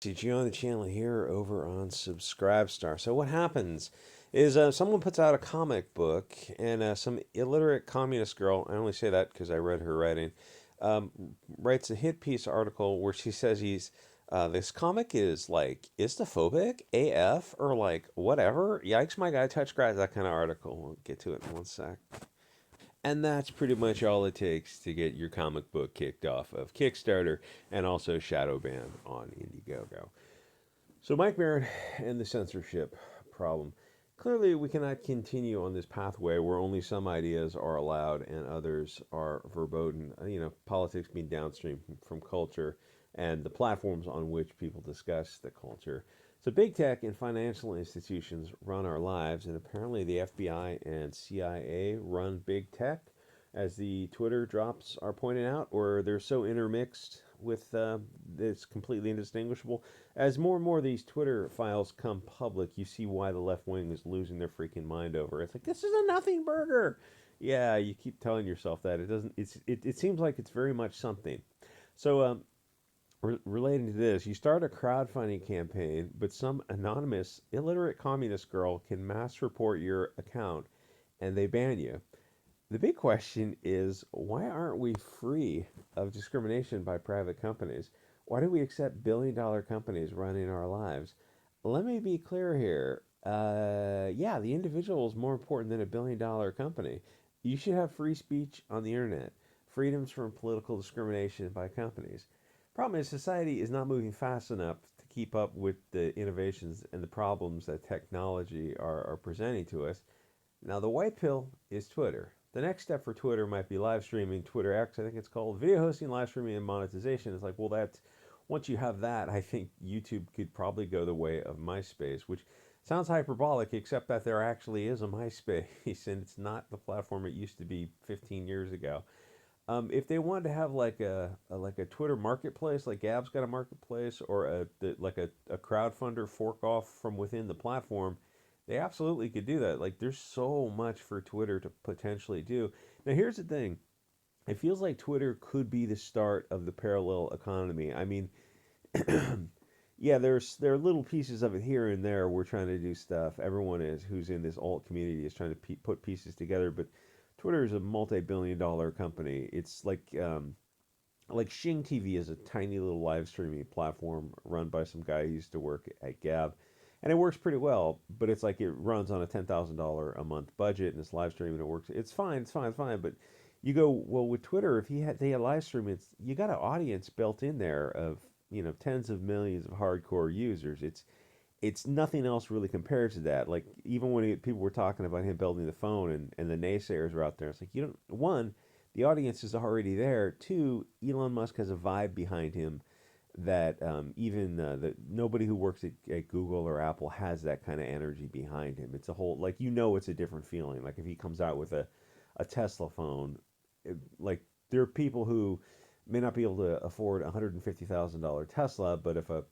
CG on the channel here over on Subscribestar. So what happens is someone puts out a comic book, and some illiterate communist girl, I only say that because I read her writing, um, writes a hit piece article where she says this comic is like Istophobic AF or like whatever. Yikes, my guy touched grass, that kind of article. We'll get to it in one sec. And that's pretty much all it takes to get your comic book kicked off of Kickstarter and also shadow banned on Indiegogo. So, Mike Barrett and the censorship problem. Clearly, we cannot continue on this pathway where only some ideas are allowed and others are verboten. Politics being downstream from culture and the platforms on which people discuss the culture. So, big tech and financial institutions run our lives, and apparently the FBI and CIA run big tech, as the Twitter drops are pointing out, or they're so intermixed with it's completely indistinguishable. As more and more of these Twitter files come public, you see why the left wing is losing their freaking mind over it. It's like, this is a nothing burger. Yeah, you keep telling yourself that. It doesn't. It seems like it's very much something. So relating to this, you start a crowdfunding campaign, but some anonymous, illiterate communist girl can mass report your account, and they ban you. The big question is, why aren't we free of discrimination by private companies? Why do we accept billion-dollar companies running our lives? Let me be clear here. Yeah, the individual is more important than a billion-dollar company. You should have free speech on the internet, freedoms from political discrimination by companies. Problem is, society is not moving fast enough to keep up with the innovations and the problems that technology are presenting to us. Now, the white pill is Twitter. The next step for Twitter might be live streaming, Twitter X, I think it's called, video hosting, live streaming, and monetization. It's like, well, that's once you have that, I think YouTube could probably go the way of MySpace, which sounds hyperbolic, except that there actually is a MySpace, and it's not the platform it used to be 15 years ago. If they wanted to have like a Twitter marketplace, like Gab's got a marketplace, or a crowdfunder fork off from within the platform, they absolutely could do that. Like, there's so much for Twitter to potentially do. Now, here's the thing. It feels like Twitter could be the start of the parallel economy. I mean, yeah, there are little pieces of it here and there. We're trying to do stuff. Everyone is who's in this alt community is trying to put pieces together. But Twitter is a multi-billion-dollar company. It's like Xing TV is a tiny little live streaming platform run by some guy who used to work at Gab, and it works pretty well. But it's like it runs on a $10,000 a month budget, and it's live streaming. It works. It's fine. It's fine. It's fine. But you go, well, with Twitter, if they had live streaming, you got an audience built in there of tens of millions of hardcore users. It's nothing else really compared to that. Like, even when people were talking about him building the phone, and the naysayers were out there, it's like, you don't, one, the audience is already there. Two, Elon Musk has a vibe behind him that even nobody who works at Google or Apple has that kind of energy behind him. It's a whole, like, it's a different feeling. Like, if he comes out with a Tesla phone, like, there are people who may not be able to afford a $150,000 Tesla, but if a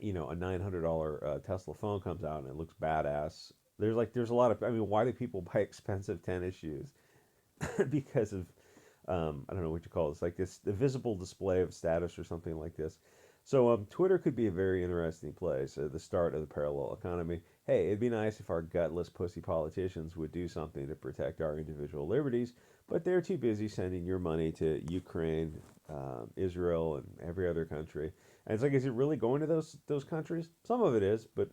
$900 Tesla phone comes out and it looks badass, there's a lot of, I mean, why do people buy expensive tennis shoes? Because of I don't know what you call it. It's like this the visible display of status or something like this. So Twitter could be a very interesting place, the start of the parallel economy. Hey, it'd be nice if our gutless pussy politicians would do something to protect our individual liberties, but they're too busy sending your money to Ukraine, Israel, and every other country. And it's like, is it really going to those countries? Some of it is, but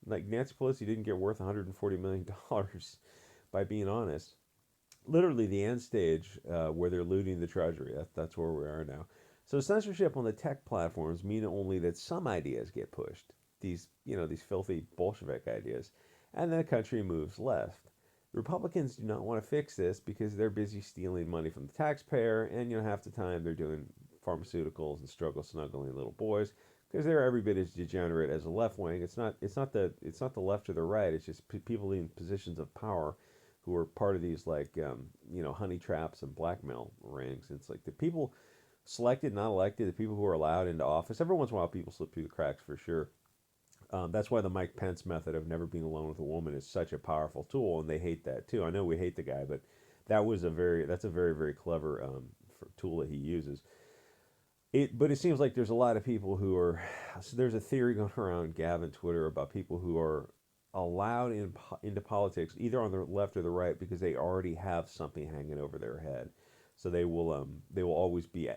like Nancy Pelosi didn't get worth $140 million by being honest. Literally the end stage where they're looting the treasury. That's where we are now. So censorship on the tech platforms mean only that some ideas get pushed. These filthy Bolshevik ideas, and then the country moves left. Republicans do not want to fix this because they're busy stealing money from the taxpayer, and half the time they're doing pharmaceuticals and struggle snuggling little boys because they're every bit as degenerate as the left wing. It's not the left or the right. It's just people in positions of power who are part of these, like, honey traps and blackmail rings. It's like the people selected, not elected, the people who are allowed into office. Every once in a while, people slip through the cracks for sure. That's why the Mike Pence method of never being alone with a woman is such a powerful tool, and they hate that too. I know we hate the guy, but that's a very very clever tool that he uses. But it seems like there's a lot of people who are. So there's a theory going around Gavin Twitter about people who are allowed into politics either on the left or the right because they already have something hanging over their head. So they will always be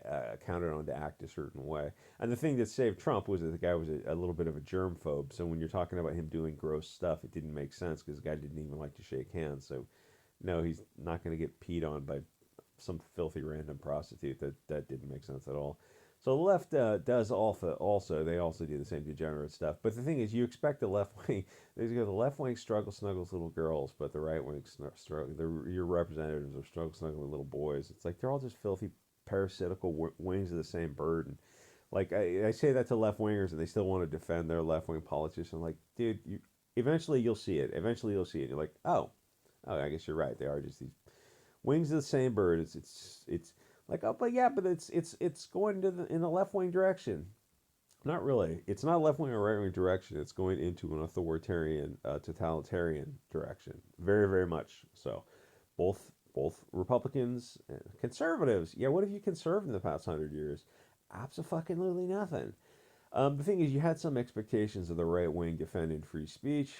counted on to act a certain way. And the thing that saved Trump was that the guy was a little bit of a germphobe. So when you're talking about him doing gross stuff, it didn't make sense because the guy didn't even like to shake hands. So no, he's not going to get peed on by some filthy random prostitute. That didn't make sense at all. So the left does also they also do the same degenerate stuff. But the thing is, you expect the left wing. There's the left wing struggle snuggles little girls, but the right wing struggle. Your representatives are struggle snuggling little boys. It's like they're all just filthy parasitical wings of the same bird. And like I say that to left wingers, and they still want to defend their left wing politician. Like, dude, eventually you'll see it. Eventually you'll see it. You're like, oh, I guess you're right. They are just these wings of the same bird. It's like, oh, but yeah, but it's going to in the left wing direction. Not really. It's not left wing or right wing direction. It's going into an authoritarian, totalitarian direction. Very, very much so. Both Republicans and conservatives. Yeah, what have you conserved in the past 100 years? Absolutely nothing. The thing is, you had some expectations of the right wing defending free speech.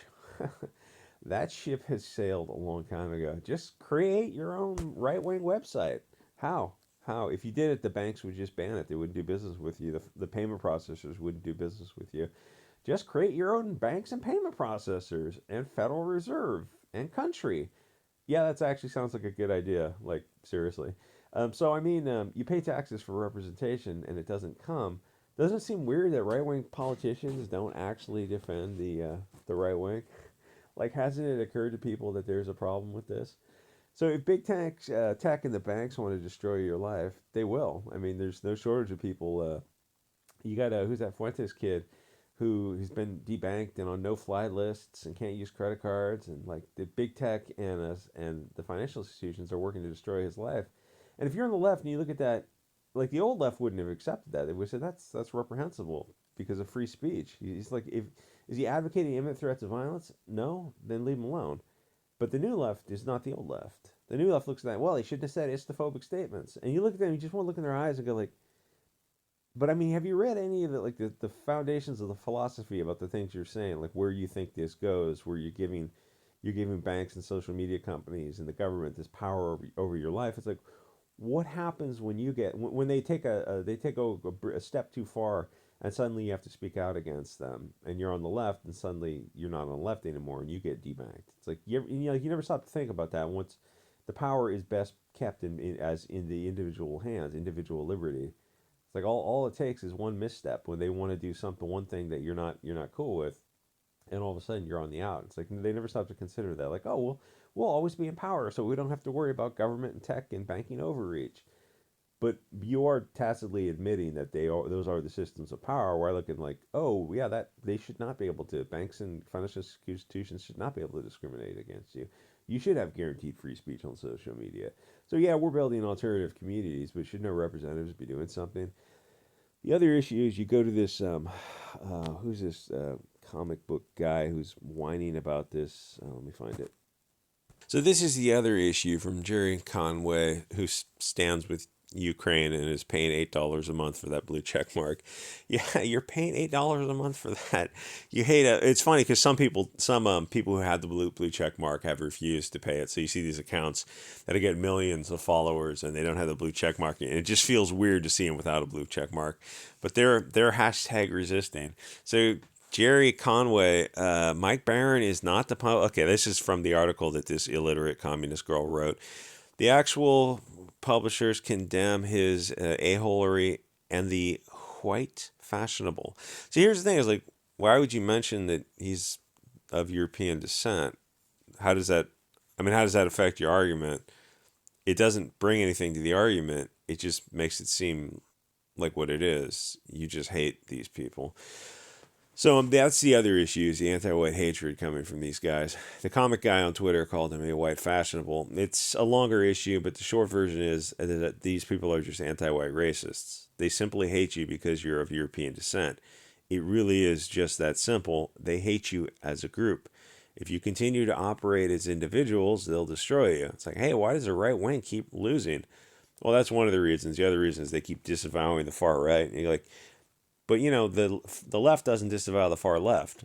That ship has sailed a long time ago. Just create your own right wing website. How? How? If you did it, the banks would just ban it. They wouldn't do business with you. The payment processors wouldn't do business with you. Just create your own banks and payment processors and Federal Reserve and country. Yeah, that actually sounds like a good idea. Like, seriously. So, I mean, you pay taxes for representation and it doesn't come. Doesn't it seem weird that right wing politicians don't actually defend the right wing? Like, hasn't it occurred to people that there's a problem with this? So if big tech and the banks want to destroy your life, they will. I mean, there's no shortage of people. You got who's that Fuentes kid, who has been debanked and on no-fly lists and can't use credit cards, and like the big tech and us and the financial institutions are working to destroy his life. And if you're on the left and you look at that, like the old left wouldn't have accepted that. They would say that's reprehensible because of free speech. He's like, if is he advocating imminent threats of violence? No, then leave him alone. But the new left is not the old left. The new left looks at that. Well, he shouldn't have said Islamophobic statements. And you look at them, you just want to look in their eyes and go like, but I mean, have you read any of the foundations of the philosophy about the things you're saying, like where you think this goes, where you're giving banks and social media companies and the government this power over your life? It's like, what happens when you get when they take a step too far and suddenly you have to speak out against them and you're on the left and suddenly you're not on the left anymore and you get debanked. It's like you never stop to think about that. Once the power is best kept in the individual hands, individual liberty. It's like all it takes is one misstep when they want to do something, one thing that you're not cool with, and all of a sudden you're on the out. It's like they never stop to consider that. Like, oh, well, we'll always be in power, so we don't have to worry about government and tech and banking overreach. But you are tacitly admitting that those are the systems of power. Where I look at like, oh yeah, that they should not be able to. Banks and financial institutions should not be able to discriminate against you. You should have guaranteed free speech on social media. So yeah, we're building alternative communities, but should no representatives be doing something? The other issue is you go to this who's this comic book guy who's whining about this. Let me find it. So this is the other issue from Jerry Conway, who stands with Ukraine and is paying $8 a month for that blue check mark. Yeah, you're paying $8 a month for that. You hate it. It's funny because some people who had the blue check mark have refused to pay it. So you see these accounts that get millions of followers and they don't have the blue check mark, and it just feels weird to see them without a blue check mark. But they're hashtag resisting. So Jerry Conway, Mike Barron is not the okay. This is from the article that this illiterate communist girl wrote. The actual publishers condemn his a-holery and the white fashionable. So here's the thing: is like, why would you mention that he's of European descent? How does that? I mean, how does that affect your argument? It doesn't bring anything to the argument. It just makes it seem like what it is. You just hate these people. So that's the other issue, is the anti-white hatred coming from these guys. The comic guy on Twitter called him a white fashionable. It's a longer issue, but the short version is that these people are just anti-white racists. They simply hate you because you're of European descent. It really is just that simple. They hate you as a group. If you continue to operate as individuals, they'll destroy you. It's like, hey, why does the right wing keep losing? Well, that's one of the reasons. The other reason is they keep disavowing the far right. And you're like, but you know, the left doesn't disavow the far left,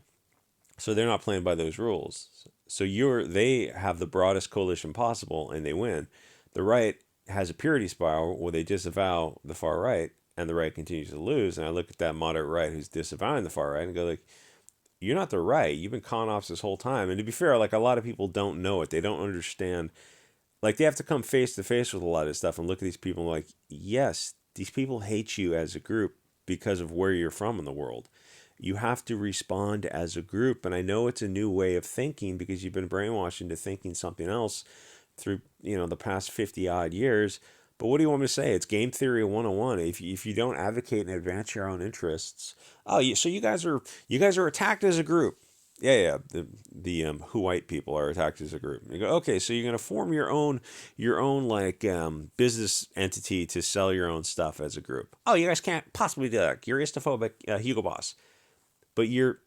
so they're not playing by those rules. So they have the broadest coalition possible, and they win. The right has a purity spiral where they disavow the far right, and the right continues to lose. And I look at that moderate right who's disavowing the far right and go like, you're not the right. You've been con ops this whole time. And to be fair, like a lot of people don't know it. They don't understand. Like they have to come face to face with a lot of stuff and look at these people like, yes, these people hate you as a group because of where you're from in the world. You have to respond as a group. And I know it's a new way of thinking because you've been brainwashed into thinking something else through, the past 50 odd years. But what do you want me to say? It's game theory 101. If you don't advocate and advance your own interests, so you guys are attacked as a group. Yeah. The who white people are attacked as a group. You go, okay, so you're gonna form your own like business entity to sell your own stuff as a group. Oh, you guys can't possibly do that. You're istophobic, Hugo Boss. But you're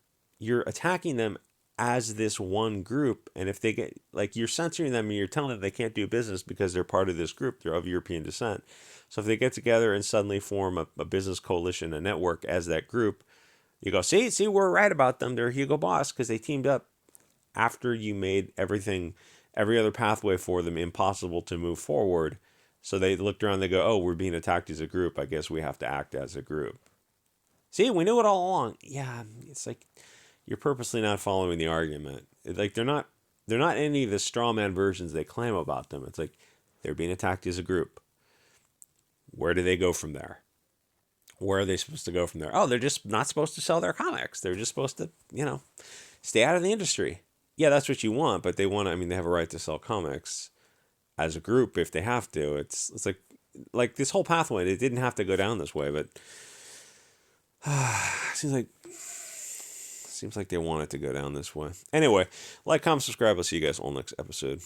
attacking them as this one group, and if they get like you're censoring them and you're telling them they can't do business because they're part of this group, they're of European descent. So if they get together and suddenly form a business coalition, a network as that group, you go, see, we're right about them. They're Hugo Boss because they teamed up after you made every other pathway for them impossible to move forward. So they looked around, they go, oh, we're being attacked as a group. I guess we have to act as a group. See, we knew it all along. Yeah, it's like you're purposely not following the argument. Like they're not any of the straw man versions they claim about them. It's like they're being attacked as a group. Where do they go from there? Where are they supposed to go from there? Oh, they're just not supposed to sell their comics. They're just supposed to, stay out of the industry. Yeah, that's what you want, but they want to, I mean, they have a right to sell comics as a group if they have to. It's like this whole pathway, it didn't have to go down this way, but seems like they want it to go down this way. Anyway, like, comment, subscribe. I'll see you guys all next episode.